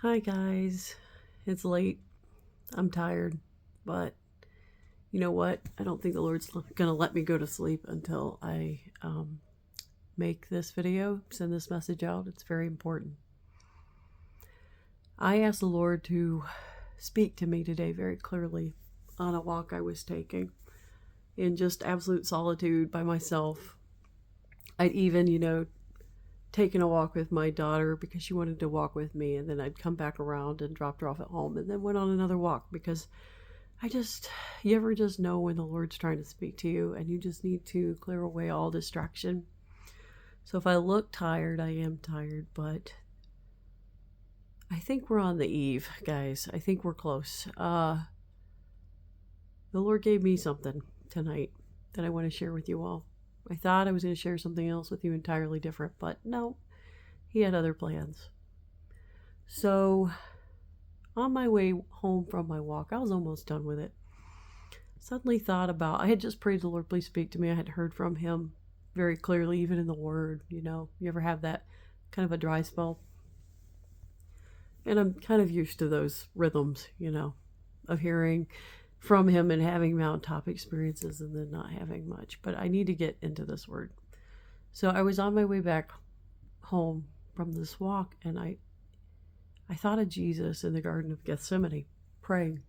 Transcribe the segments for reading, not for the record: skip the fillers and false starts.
Hi guys, it's late. I'm tired, but you know what? I don't think the Lord's gonna let me go to sleep until I make this video, send this message out. It's very important. I asked the Lord to speak to me today very clearly on a walk I was taking in just absolute solitude by myself. I'd even, taken a walk with my daughter because she wanted to walk with me, and then I'd come back around and dropped her off at home and then went on another walk because you ever just know when the Lord's trying to speak to you and you just need to clear away all distraction. So if I look tired, I am tired, but I think we're on the eve, guys. I think we're close. The Lord gave me something tonight that I want to share with you all. I thought I was going to share something else with you entirely different, but no, he had other plans. So on my way home from my walk, I was almost done with it. Suddenly thought about, I had just prayed the Lord, please speak to me. I had heard from him very clearly, even in the word. You ever have that kind of a dry spell? And I'm kind of used to those rhythms, of hearing from him and having mountaintop experiences and then not having much. But I need to get into this word. So I was on my way back home from this walk, and I thought of Jesus in the Garden of Gethsemane praying.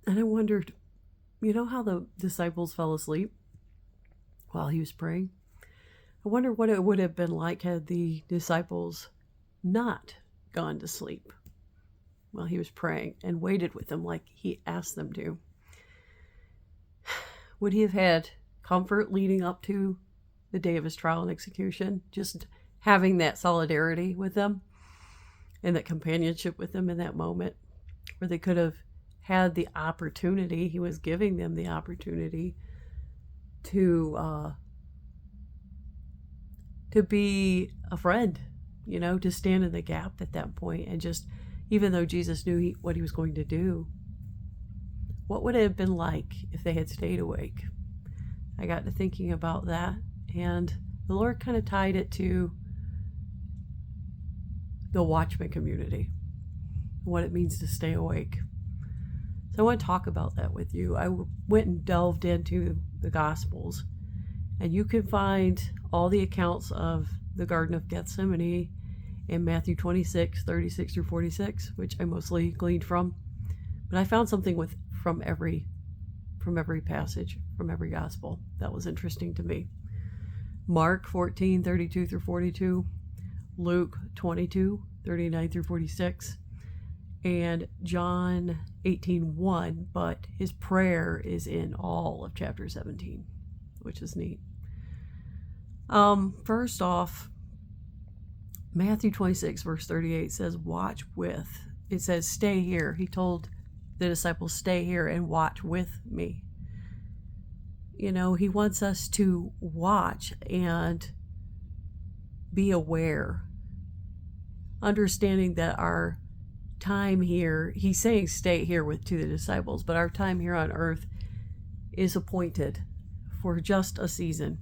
And I wondered, how the disciples fell asleep while he was praying? I wonder what it would have been like had the disciples not gone to sleep while he was praying and waited with them like he asked them to. Would he have had comfort leading up to the day of his trial and execution? Just having that solidarity with them and that companionship with them in that moment, where they could have had the opportunity, he was giving them the opportunity to be a friend, to stand in the gap at that point. And just, even though Jesus knew what he was going to do, what would it have been like if they had stayed awake? I got to thinking about that, and the Lord kind of tied it to the watchman community, what it means to stay awake. So I want to talk about that with you. I went and delved into the Gospels, and you can find all the accounts of the Garden of Gethsemane in Matthew 26, 36 through 46, which I mostly gleaned from. But I found something from every passage, from every gospel that was interesting to me. Mark 14, 32 through 42, Luke 22, 39 through 46, and John 18:1, but his prayer is in all of chapter 17, which is neat. First off, Matthew 26, verse 38 says, watch with. It says, stay here. He told the disciples, stay here and watch with me. He wants us to watch and be aware, understanding that our time here, he's saying stay here to the disciples, but our time here on earth is appointed for just a season.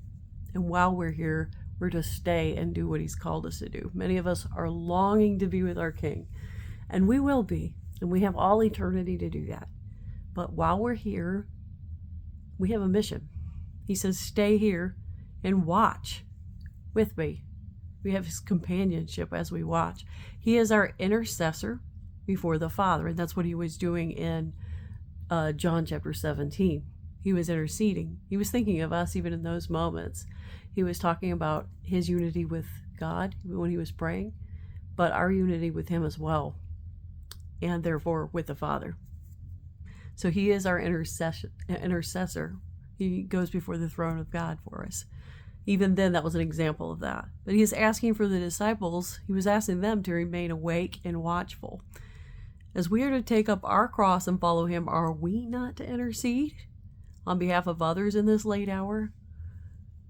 And while we're here, we're to stay and do what he's called us to do. Many of us are longing to be with our King, and we will be, and we have all eternity to do that. But while we're here, we have a mission. He says, stay here and watch with me. We have his companionship as we watch. He is our intercessor before the Father, and that's what he was doing in John chapter 17. He was interceding. He was thinking of us even in those moments. He was talking about his unity with God when he was praying, but our unity with him as well, and therefore with the Father. So he is our intercessor. He goes before the throne of God for us. Even then, that was an example of that. But he is asking for the disciples, he was asking them to remain awake and watchful. As we are to take up our cross and follow him, are we not to intercede on behalf of others in this late hour?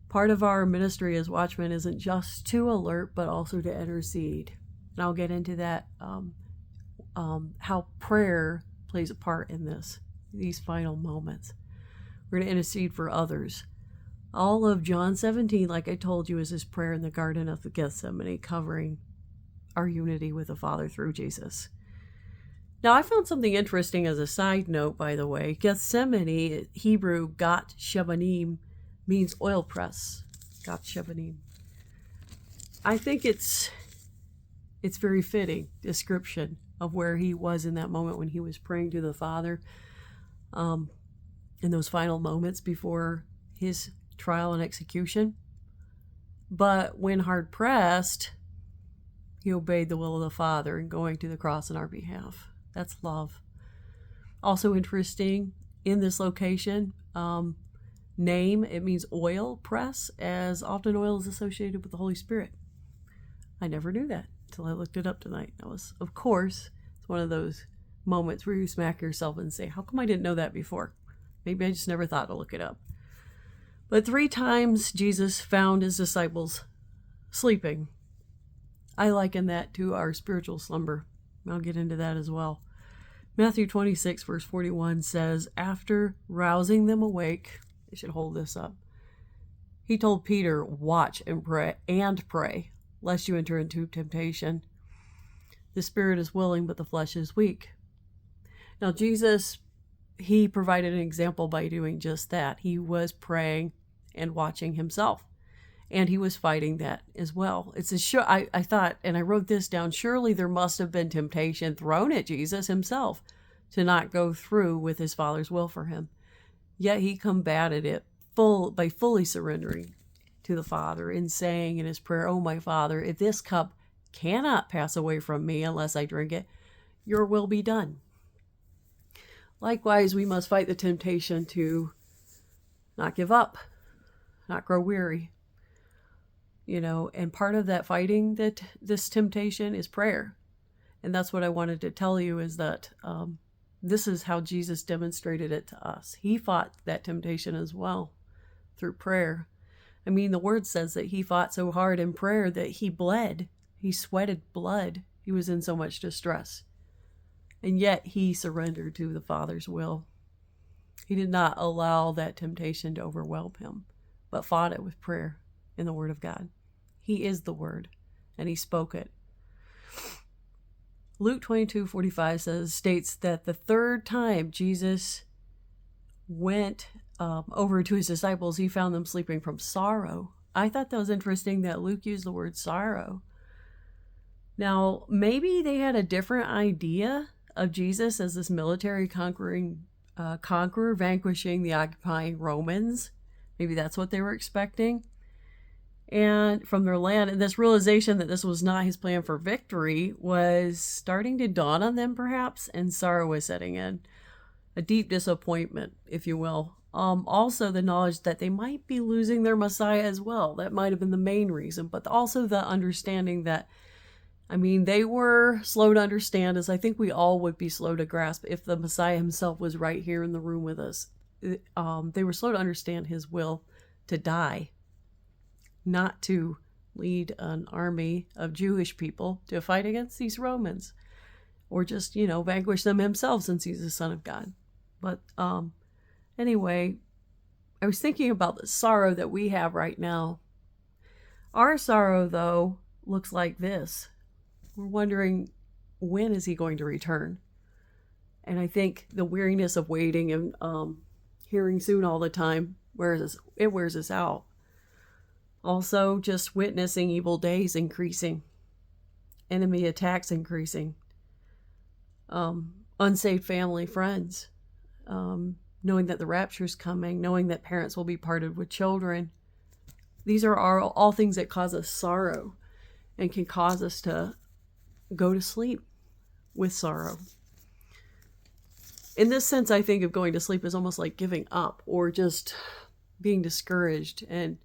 Part of our ministry as watchmen isn't just to alert, but also to intercede. And I'll get into that, how prayer plays a part in these final moments. We're going to intercede for others. All of John 17, like I told you, is his prayer in the Garden of Gethsemane, covering our unity with the Father through Jesus. Now, I found something interesting as a side note, by the way. Gethsemane, Hebrew, Gat Shebanim, means oil press. Gat Shebanim. I think it's very fitting description of where he was in that moment when he was praying to the Father, in those final moments before his trial and execution. But when hard pressed, he obeyed the will of the Father in going to the cross on our behalf. That's love. Also interesting, in this location, name, it means oil press, as often oil is associated with the Holy Spirit. I never knew that until I looked it up tonight. That was, of course, it's one of those moments where you smack yourself and say, how come I didn't know that before? Maybe I just never thought to look it up. But 3 times Jesus found his disciples sleeping. I liken that to our spiritual slumber. I'll get into that as well. Matthew 26, verse 41 says, after rousing them awake, I should hold this up, he told Peter, watch and pray, lest you enter into temptation. The spirit is willing, but the flesh is weak. Now, Jesus, he provided an example by doing just that. He was praying and watching himself, and he was fighting that as well. It's a sure. I thought, and I wrote this down, surely there must have been temptation thrown at Jesus himself to not go through with his Father's will for him. Yet he combated it by fully surrendering to the Father and saying in his prayer, oh, my Father, if this cup cannot pass away from me unless I drink it, your will be done. Likewise, we must fight the temptation to not give up, not grow weary. And part of that fighting this temptation is prayer. And that's what I wanted to tell you, is that this is how Jesus demonstrated it to us. He fought that temptation as well through prayer. I mean, the word says that he fought so hard in prayer that he bled. He sweated blood. He was in so much distress. And yet he surrendered to the Father's will. He did not allow that temptation to overwhelm him, but fought it with prayer in the Word of God. He is the Word, and he spoke it. Luke 22:45 states that the 3rd time Jesus went over to his disciples, he found them sleeping from sorrow. I thought that was interesting that Luke used the word sorrow. Now, maybe they had a different idea of Jesus as this military conqueror vanquishing the occupying Romans. Maybe that's what they were expecting. And from their land, and this realization that this was not his plan for victory was starting to dawn on them, perhaps, and sorrow was setting in. A deep disappointment, if you will. Also the knowledge that they might be losing their Messiah as well. That might have been the main reason, but also the understanding that, they were slow to understand, as I think we all would be slow to grasp if the Messiah himself was right here in the room with us. They were slow to understand his will to die, not to lead an army of Jewish people to fight against these Romans, or just, vanquish them himself, since he's the Son of God. But anyway, I was thinking about the sorrow that we have right now. Our sorrow, though, looks like this. We're wondering, when is he going to return? And I think the weariness of waiting and hearing soon all the time wears us out. Also, just witnessing evil days increasing, enemy attacks increasing, unsaved family, friends, knowing that the rapture's coming, knowing that parents will be parted with children. These are all things that cause us sorrow and can cause us to go to sleep with sorrow. In this sense, I think of going to sleep as almost like giving up or just being discouraged, and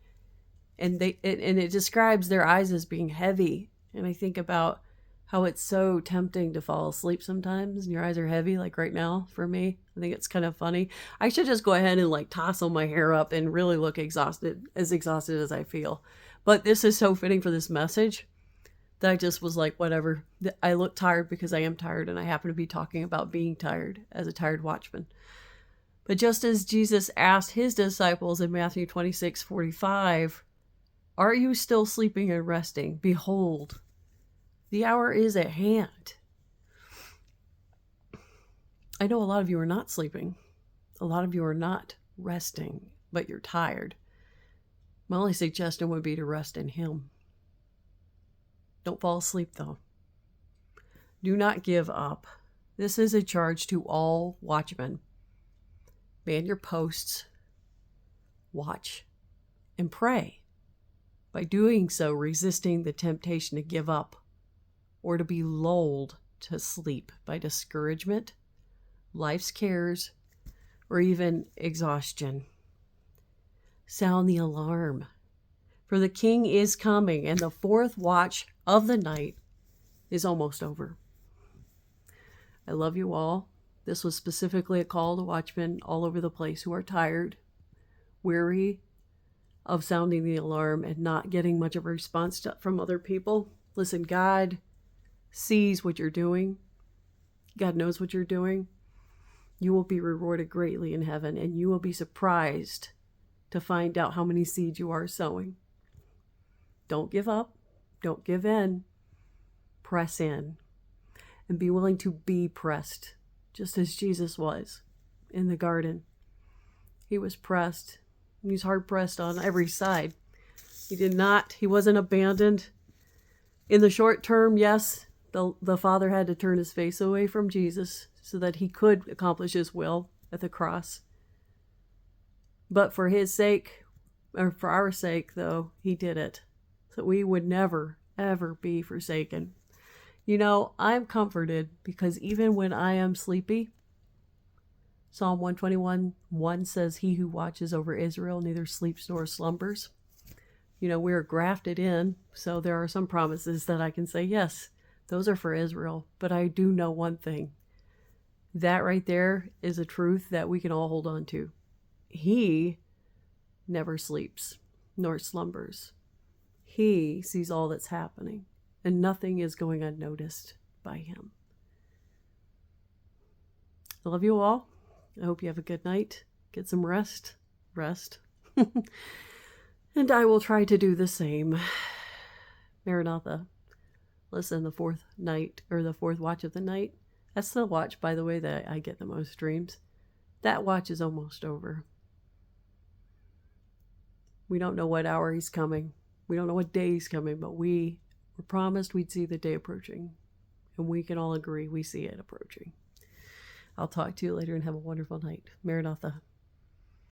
it describes their eyes as being heavy. And I think about how it's so tempting to fall asleep sometimes and your eyes are heavy, like right now for me. I think it's kind of funny. I should just go ahead and tousle my hair up and really look exhausted as I feel. But this is so fitting for this message that I just was like, whatever. I look tired because I am tired, and I happen to be talking about being tired as a tired watchman. But just as Jesus asked his disciples in Matthew 26:45, are you still sleeping and resting? Behold, The hour is at hand. I know a lot of you are not sleeping. A lot of you are not resting, but you're tired. My only suggestion would be to rest in Him. Don't fall asleep, though. Do not give up. This is a charge to all watchmen. Man your posts, watch, and pray. By doing so, resisting the temptation to give up or to be lulled to sleep by discouragement, life's cares, or even exhaustion. Sound the alarm, for the King is coming, and the fourth watch of the night is almost over. I love you all. This was specifically a call to watchmen all over the place who are tired, weary of sounding the alarm and not getting much of a response from other people. Listen, God sees what you're doing. God knows what you're doing. You will be rewarded greatly in heaven, and you will be surprised to find out how many seeds you are sowing. Don't give up. Don't give in. Press in. And be willing to be pressed, just as Jesus was in the garden. He was pressed. He was hard pressed on every side. He wasn't abandoned. In the short term, yes, the Father had to turn his face away from Jesus so that he could accomplish his will at the cross. But for his sake, or for our sake, though, he did it. So we would never, ever be forsaken. You know, I'm comforted because even when I am sleepy, Psalm 121:1 says, "He who watches over Israel neither sleeps nor slumbers." You know, we're grafted in, so there are some promises that I can say, yes, those are for Israel. But I do know one thing. That right there is a truth that we can all hold on to. He never sleeps nor slumbers. He sees all that's happening, and nothing is going unnoticed by him. I love you all. I hope you have a good night. Get some rest. And I will try to do the same. Maranatha. Listen, the fourth watch of the night. That's the watch, by the way, that I get the most dreams. That watch is almost over. We don't know what hour he's coming. We don't know what day he's coming, but we were promised we'd see the day approaching. And we can all agree we see it approaching. I'll talk to you later and have a wonderful night. Maranatha.